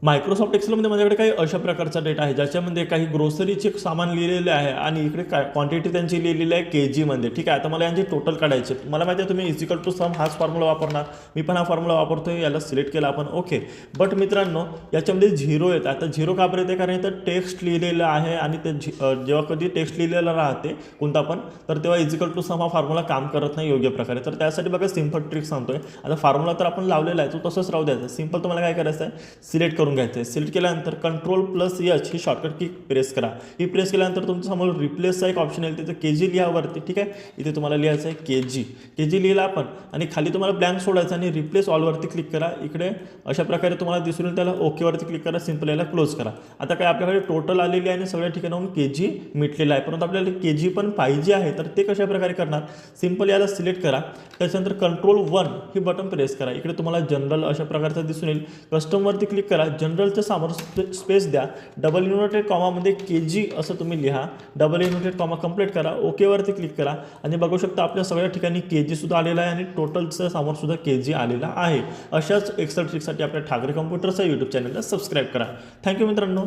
Microsoft एक्सेलमध्ये माझ्याकडे काही अशा प्रकारचा डेटा आहे ज्याच्यामध्ये काही ग्रोसरीचे सामान लिहिलेले आहे आणि इकडे काय क्वांटिटी त्यांची लिहिलेली आहे केजीमध्ये. ठीक आहे, आता मला यांची टोटल काढायचे. मला माहिती आहे तुम्ही इजिकल टू सम हाच फॉर्म्युला वापरणार, मी पण हा फॉर्म्युला वापरतोय. याला सिलेक्ट केला आपण, ओके. बट मित्रांनो याच्यामध्ये झिरो येतं. आता झिरो का बरं येते? कारण इथं टेक्स्ट लिहिलेलं आहे आणि ते जेव्हा कधी टेक्स्ट लिहिलेलं राहते कोणता पण, तर तेव्हा इजिकल टू सम हा फॉर्म्युला काम करत नाही योग्य प्रकारे. तर त्यासाठी बघा सिंपल ट्रिक सांगतोय. आता फॉर्म्युला तर आपण लावलेला आहे, तो तसंच राहू द्यायचा. सिंपल तुम्हाला काय करायचं आहे, सिलेक्ट करून घ्यायचं आहे. सिलेक्ट केल्यानंतर कंट्रोल+H ही शॉर्टकट की प्रेस करा. ही प्रेस केल्यानंतर तुमच्या समोर रिप्लेसचा एक ऑप्शन येईल, तिथं केजी लिहा वरती. ठीक आहे, इथे तुम्हाला लिहायचं आहे केजी लिहिला आपण आणि खाली तुम्हाला ब्लँक सोडायचं आणि रिप्लेस ऑलवरती क्लिक करा. इकडे अशा प्रकारे तुम्हाला दिसून येईल, त्याला ओकेवरती क्लिक करा. सिंपल याला क्लोज करा. आता काय आपल्याकडे टोटल आलेली आहे आणि सगळ्या ठिकाणाहून केजी मिटलेला आहे, परंतु आपल्याला केजी पण पाहिजे आहे. तर ते कशा प्रकारे करणार? सिंपल याला सिलेक्ट करा, त्याच्यानंतर कंट्रोल+1 ही बटन प्रेस करा. इकडे तुम्हाला जनरल अशा प्रकारचं दिसून येईल. कस्टमवरती क्लिक करा, जनरलच्या समोर स्पेस द्या, डबल इन्व्हर्टेड कॉमामध्ये केजी असं तुम्ही लिहा, डबल इन्व्हर्टेड कॉमा कंप्लीट करा, ओकेवरती क्लिक करा आणि बघू शकता आपल्या सगळ्या ठिकाणी केजी सुद्धा आलेला आहे आणि टोटलच्या समोर सुद्धा केजी आलेला आहे. अशाच एक्सेल ट्रिकसाठी आपल्या ठाकरे कम्प्युटरचा यूट्यूब चॅनलला सबस्क्राईब करा. थँक्यू मित्रांनो.